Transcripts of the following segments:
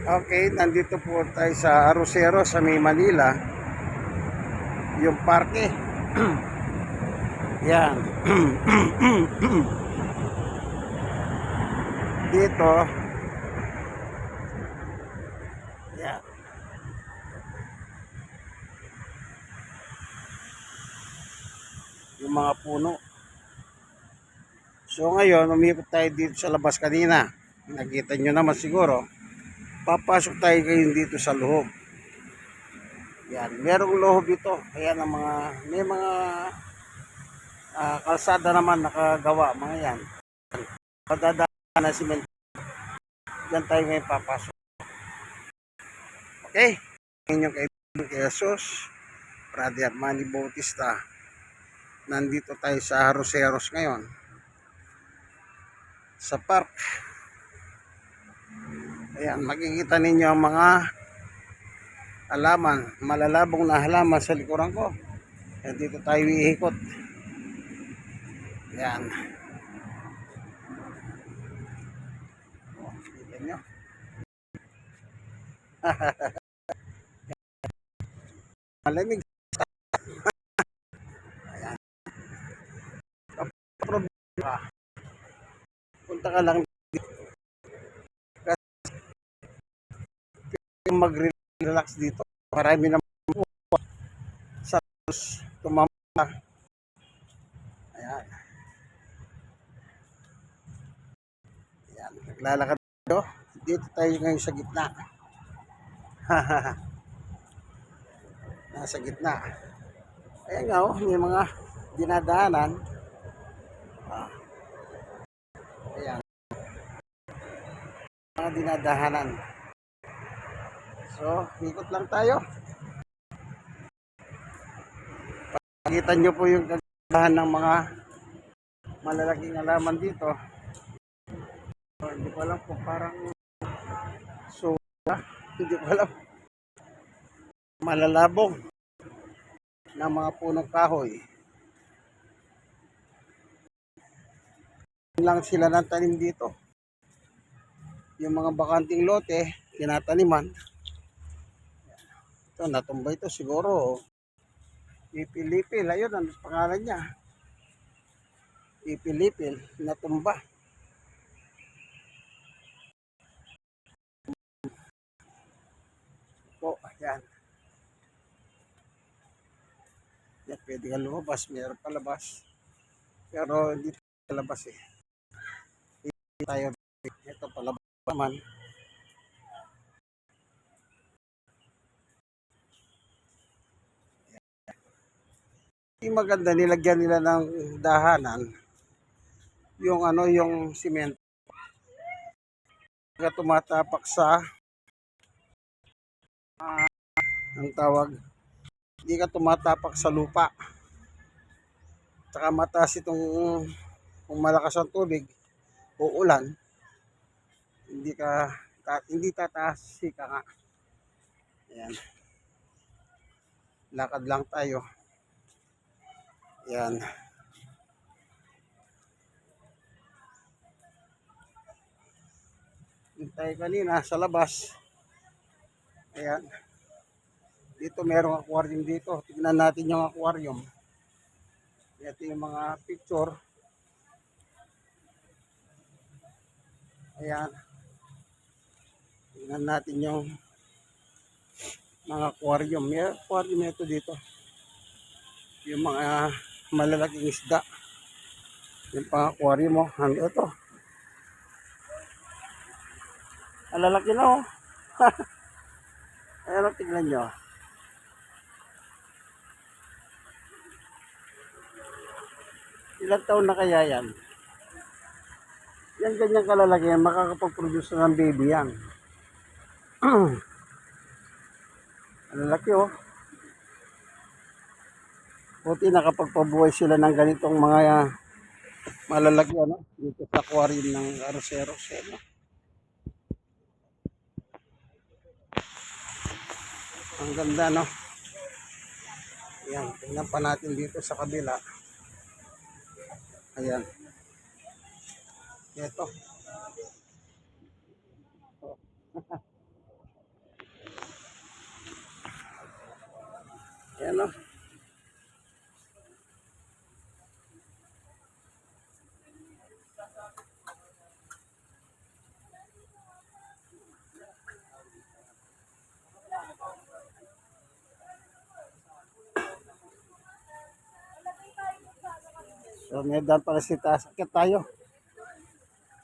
Okay, nandito po tayo sa Arroceros sa May Manila. Yung parke. Yan. Dito. Yan. Yung mga puno. So ngayon, umikot tayo dito sa labas kanina. Nakita nyo naman siguro. Papasok tayo ngayon dito sa loob. Yan. Merong loob ito. Ayan ang mga, may mga kalsada naman nakagawa. Mga yan. Padadaan na simento. Diyan tayo ngayon papasok. Okay? Inyong kaibigan kay Jesus, Brother Manny Bautista. Nandito tayo sa Arroceros ngayon. Sa park. Ayan, makikita ninyo ang mga halaman, malalabong na halaman sa likuran ko. Ayan, dito tayo iikot. Ayan. Oh, kita nyo. Malamig. Ayan. Problema. Punta ka lang mag-relax dito. Marami naman po sa tumama. Ayan. Ayan. Naglalakad tayo. Dito tayo ngayon sa gitna. Nasa gitna. Ayan nga oh, may mga dinadaanan. Ayan. Mga dinadahanan. So, ikot lang tayo. Pakita nyo po yung kagandahan ng mga malalaking halaman dito. So, hindi ko alam kung parang hindi ko alam. Malalabong na mga punong kahoy. Lang sila ng tanim dito. Yung mga bakanting lote, tinataniman. Ito, natumba ito siguro. Ipilipil, ayun ang pangalan niya. Ipilipil, natumba. Po, ayan. Yan, pwede ka lumabas, meron palabas. Pero hindi palabas eh. Hindi tayo, ito palabas naman. Yung maganda, nilagyan nila ng dahanan. Yung ano, yung simento. Kaya tumatapak sa ang tawag, hindi ka tumatapak sa lupa. Saka mataas itong kung malakas ang tubig o ulan, hindi tataas ka nga. Ayan. Lakad lang tayo. Ayan. Tayo kanina sa labas. Ayan. Dito merong aquarium dito. Tignan natin yung aquarium. Ito yung mga picture. Ayan. Tignan natin yung mga aquarium. May aquarium ito dito. Yung mga malalaking isda. Yung pang aquarium mo. Ano ito? Malalaki na oh. Ayan o, tignan nyo. Ilang taon na kaya yan? Yan ganyan kalalaki yan, makakapag-produce ng baby yan. Ang laki oh. Buti nakapagpabuhay sila ng ganitong mga malalaki ano, dito sa aquarium ng Arroceros. Ano? Ang ganda no. Ayan, tingnan pa natin dito sa kabila. Ayan. Ito. Yan o. So, may daan para si taas. Akit tayo.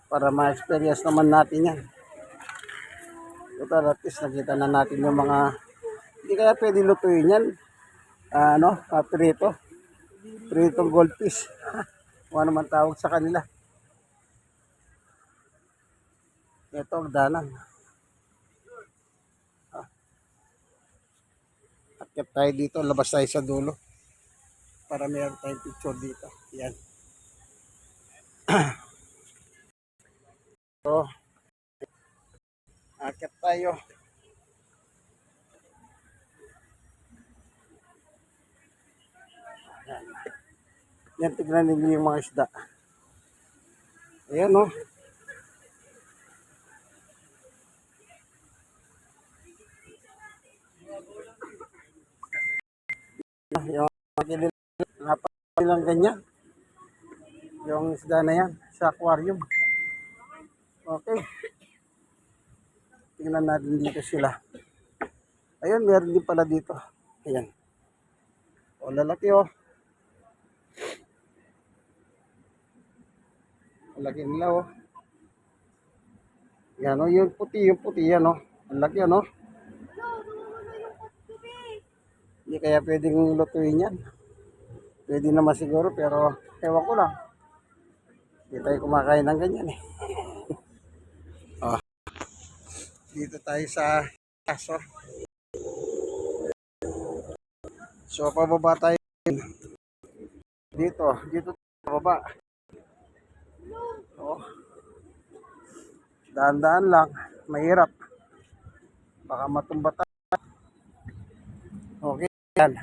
Para ma-experience naman natin yan. Total, at least nakita na natin yung mga, hindi kaya pwede lutuin yan. Prito. Pritong goldfish. Kung ano man tawag sa kanila. Ito ang danan. Akit tayo dito. Labas tayo sa dulo. Para meron tayong picture dito. Yan. So, akit tayo. Yan, tignan ninyo yung mga isda. Ayan o. Yung napakilang ganyan. Yung isda na yan sa aquarium. Okay. Tingnan natin dito sila. Ayun, meron din pala dito. Ayan. O, lalaki o. Laki nila o. Yan o, yung puti yan o. Ang laki ano. Hindi kaya pwedeng lutuin yan. Pwede naman siguro pero ewan ko lang. Hindi tayo kumakain ng ganyan eh. Oh. Dito tayo sa kaso. So pababa tayo. Dito pababa. Oh. Daan-daan lang, mahirap. Baka matumba tayo. Okay, yan.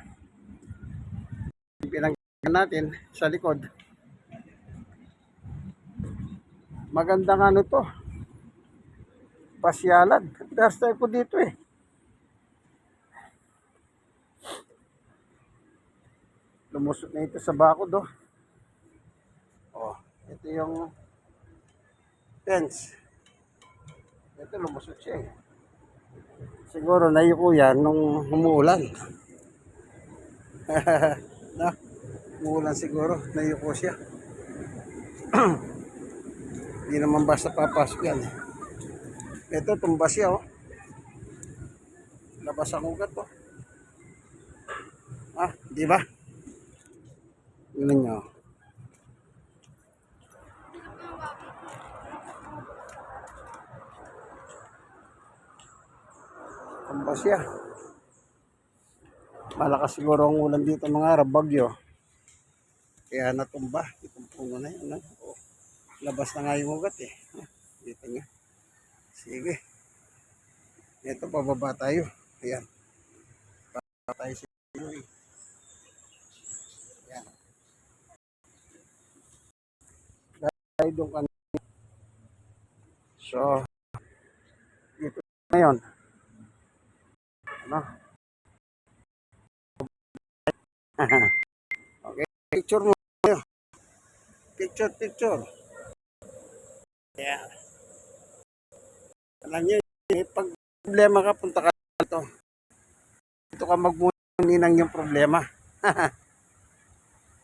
Pinanggalan natin sa likod. Magandang ano to. Pasyalan. First time ko dito eh. Lumusot na ito sa bakod oh. Oh, ito yung fence. Ito lumusot siya eh. Siguro nayuko yan nung umuulan. Na, umuulan siguro, nayuko siya. Hindi naman basta papasok yan. Ito, tumba siya oh. Labas ang ugat oh. Ah, di ba? Tingnan nyo. Tumba siya. Malakas siguro ang ulan dito mga araw, bagyo. Kaya natumba. Itong puno na yun. Oh, labas na nga yung ugat eh. Dito nga. Sige. Ito, pababa tayo. Ayan. Pababa tayo sa iyo eh. Ayan. Tayo doon kanina. So, dito ngayon. Ano? Okay. Picture mo. Picture. Yeah. Alam nyo, pag problema ka, punta ka dito. Dito ka magmuninang yung problema.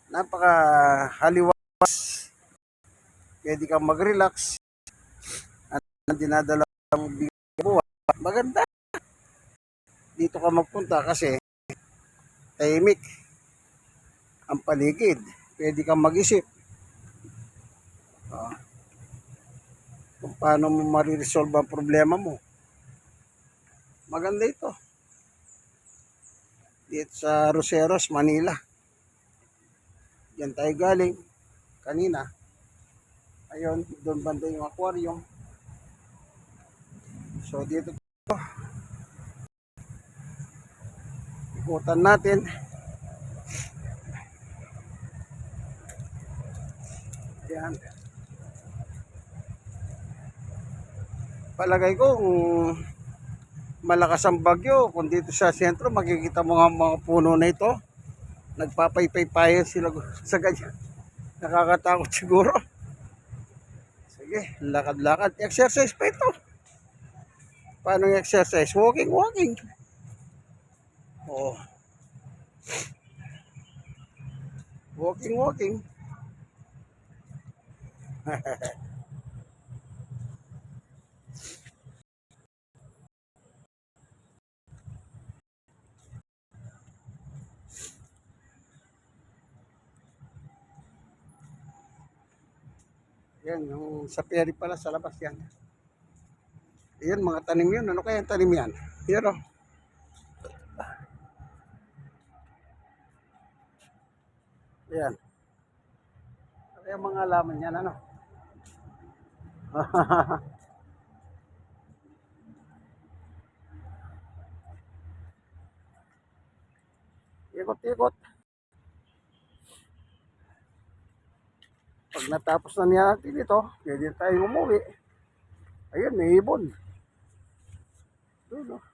Napaka haliwas. Pwede kang mag-relax. At dinadala ang buwan. Maganda. Dito ka magpunta kasi tahimik ang paligid. Pwede kang mag-isip. Kung paano mo mariresolve ang problema mo. Maganda ito. Dito sa Roseros, Manila. Diyan tayo galing kanina. Ayun, doon banda yung aquarium. So dito ikutan natin. Yan. Palagay ko malakas ang bagyo. Kung dito sa sentro, makikita mo nga mga puno na ito. Nagpapaypay-payan sila sa ganyan. Nakakatakot siguro. Sige, lakad-lakad. Exercise pa ito. Paano yung exercise? Walking, walking. Oh. Walking, walking. Yan, yung sa ferry pala sa labas yan. Yan, mga tanim yun. Ano kaya yung tanim yan? Yan o. Yan. Ano yung mga alaman yan, ano? Ikot-ikot. Pag natapos na niya natin ito, pwede tayo umuwi. Ayun, may ibon. Doon, oh.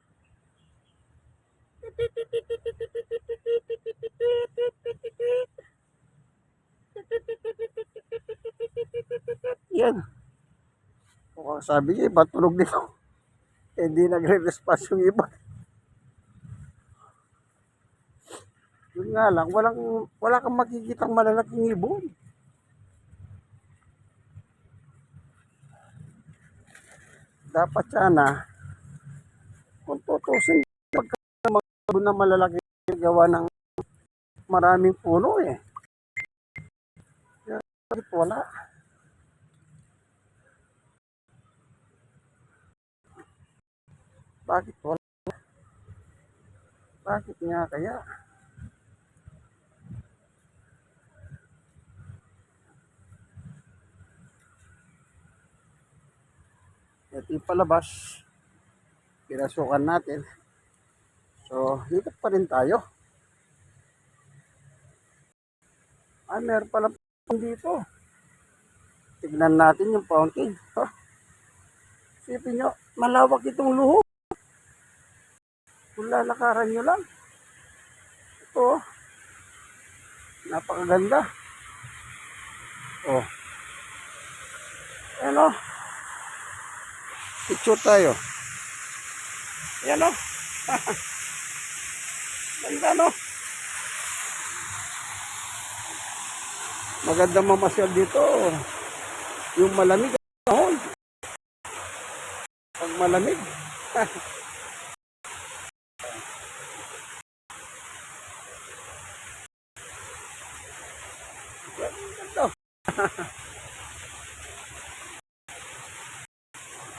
Yan. Kung sabi niya, iba tunog nito. Hindi nagre-response yung iba. Yun nga lang, wala kang makikitang malalaking ibon. Dapat sana, kung tutusin, pagka mga ibon na malalaki gawa ng maraming puno eh. Bakit wala? Bakit wala? Bakit nga kaya? Ito yung palabas. Pinasukan natin. So, ikot pa rin tayo. Ay, meron pala dito. Tignan natin yung fountain. Huh? Sipin nyo, malawak itong luho. Kung lalakaran nyo lang. Ito, napakaganda. Oh. Ayan o. Picture tayo. Ayan o. Ganda no. Maganda mamasyal dito. Yung malamig. Pag malamig. Ganda.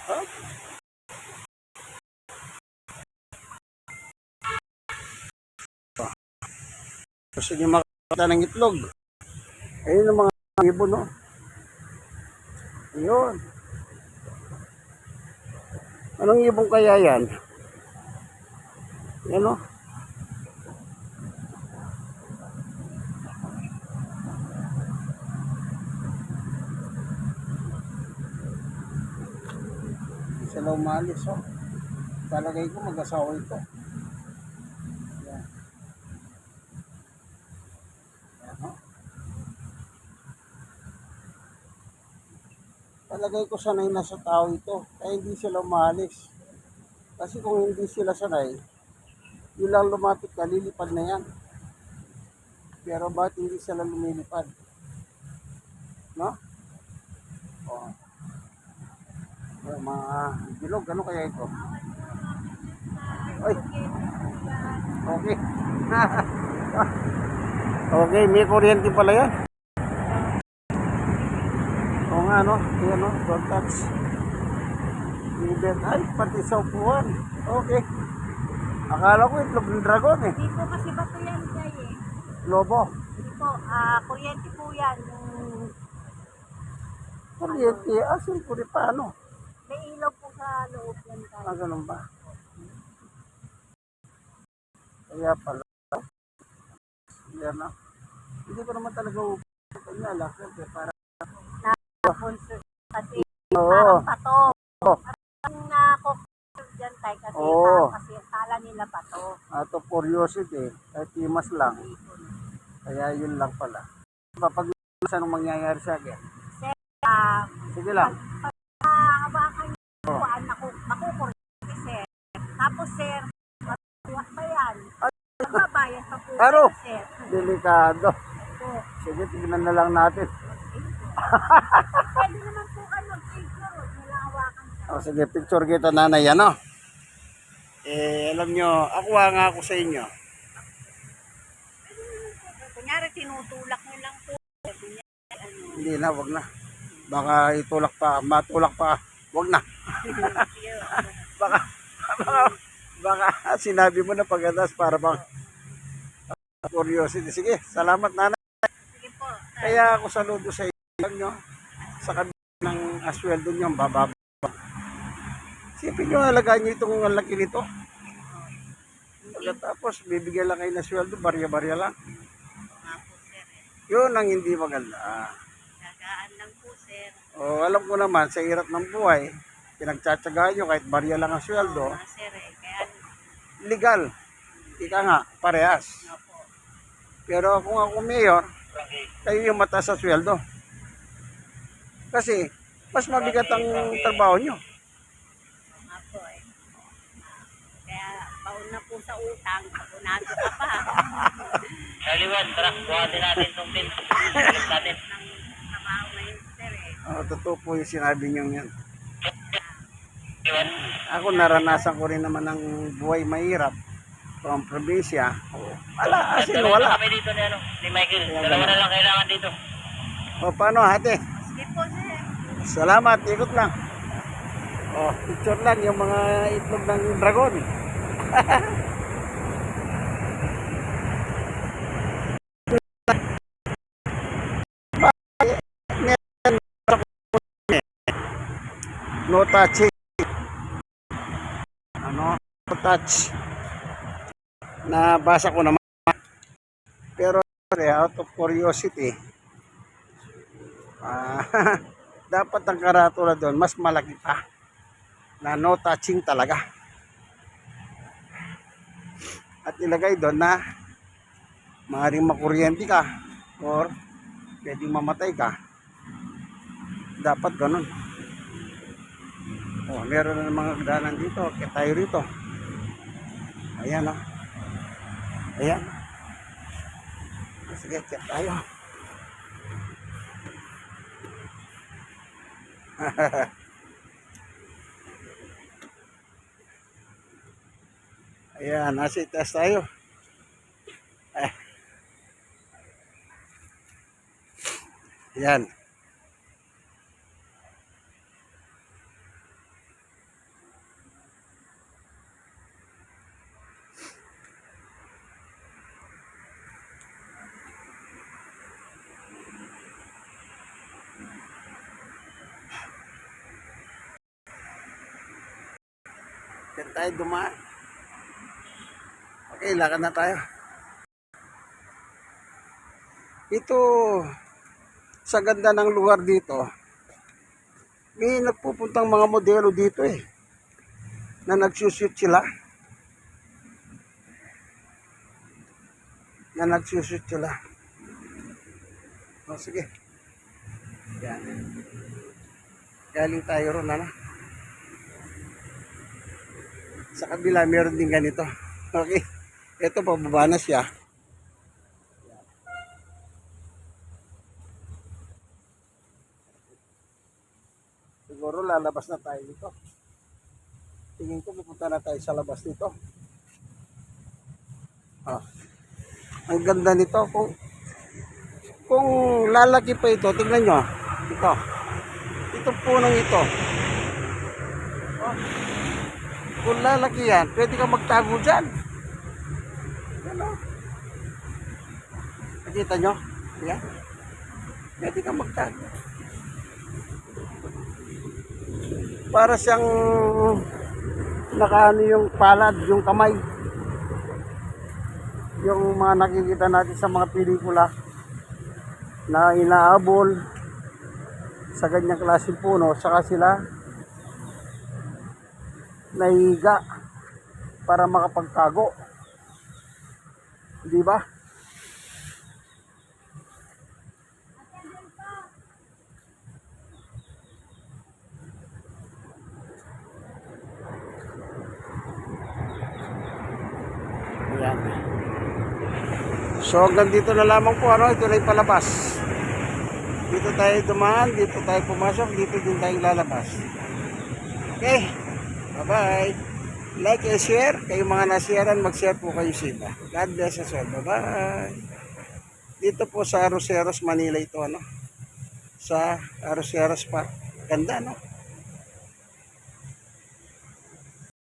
Huh? Gusto niyo makakita ng itlog. Ayun ang mga ibon, no? Ayun. Anong ibon kaya yan? Yan, no? Sila umalis, oh. Talagay ko mag-asawa ito. Yan. Yan, no? Talagay ko sanay na sa tao ito. Kaya hindi sila umalis. Kasi kung hindi sila sanay, yun lang lumapit ka, lilipad na yan. Pero bakit hindi sila lumilipad? No? Oh. Yung mga bilog, ano kaya ito? Ay! Okay. Okay, may kuryente pala yan. Oo nga, no? Ayan, no? Don't touch. Even, ay, pati sa upuan. Okay. Akala ko itlog ng dragon eh. Hindi po kasi bato yan, Jay eh. Lobo. Hindi po, kuryente po yan. Kuryente, asin ko rin paano? May ilaw po sa loob yan. Ganun ba? Kaya pala. Yan na. Hindi ko naman talaga upuan kanya. Siyempre, para. Kasi Oo. parang pato. Oh. Ang dyan tayo kasi Oo. kasi kala nila bato. Out of curiosity, kahit timas lang. Ibon. Kaya yun lang pala. Pag anong mangyayari sa akin? Sir, ah, Sige lang. hawakan yung Oh. kuhaan, nakukurente, sir. Tapos, sir, matuwa pa yan. Magbabayad pa po, Aro. sir. Delikado. Po. Sige, tignan na lang natin. Pwede naman po kayo mag-picture. Nilahawakan siya. O, sige, picture kita nanay, ano? Alam nyo, akuha nga ako sa inyo. Kunyari, tinutulak nyo lang po. Hindi na, wag na. Baka itulak pa, matulak pa. Wag na. Baka, baka sinabi mo na pagkatas para bang curiosity. Sige, salamat nanay. Sige po. Kaya ako saludo sa inyo. Sa kabila ng asweldo nyo, bababa. Sipin nyo, alagaan nyo itong ang laki nito. Pagkatapos, bibigyan lang kayo ng sweldo, barya-barya lang. Nga po, sir. Yun ang hindi maganda. Gagaan lang po, sir. O, alam ko naman, sa hirap ng buhay, pinagtsatsagaan nyo kahit barya lang ang sweldo, Mga sir, kaya, legal. Ika nga, parehas. nga po. Pero kung ako mayor, kayo yung mataas sa sweldo. Kasi, mas mabigat ang trabaho nyo. Nga po, eh. Kaya, pauna na po sa utang, paunado ka pa. Kaliwan, tara, buhatin natin itong pin. Balik natin. Ng trabaho ngayon, sir, eh. Totoo po yung sinabi nyo yan. Kaliwan. Ako naranasan ko rin naman ng buhay mahirap from probinsya. Wala, asin Dalawa na wala. kami dito ni, ni Michael. Dalawa na lang kailangan dito. O paano ate? Sige po, sir. Salamat, ikot lang. O, picture lang yung mga itlog ng dragon. No touching. Ano? No touch. Nabasa ko naman. Pero out of curiosity, dapat ang karatula doon mas malaki pa na no touching talaga. At ilagay doon na maaaring makuryente ka or pwedeng mamatay ka. Dapat ganun. Oh, meron na mga daanan dito. Kaya tayo rito. Ayan o. Ayan. Sige, kaya tayo. Ayan, nasa itaas tayo. Eh. Ayan. Diyan tayo dumaan. Okay, lakad na tayo. Ito, sa ganda ng lugar dito, may nagpupuntang mga modelo dito eh, na nagsushoot sila. O, sige. Yan. Galing tayo ron, ano? Sa kabila, meron din ganito. Okay. Ito, pababa na siya. Siguro lalabas na tayo dito. Tingin ko pupunta na tayo sa labas dito. Oh. Ang ganda nito. Kung lalaki pa ito, tingnan nyo. Ito. Ito punong ito. Oh. Kung lalaki yan, pwede kang magtago dyan. Ano? Nakita nyo? Yan. Pwede kang magtago. Para siyang nakaano yung palad, yung kamay. Yung mga nakikita natin sa mga pelikula na inaabol sa ganyang klaseng puno, saka sila nahiga para makapagtago. Di ba? Ayan. So hanggang dito na lamang po, ano, ito na yung palabas. Dito tayo dumaan, dito tayo pumasok, dito din tayo lalabas. Okay, bye-bye. Like and share, kayo mga nasharean, mag-share po kayo sila. God bless us all, bye-bye. Dito po sa Arroceros, Manila ito, ano, sa Arroceros Park. Ganda, no?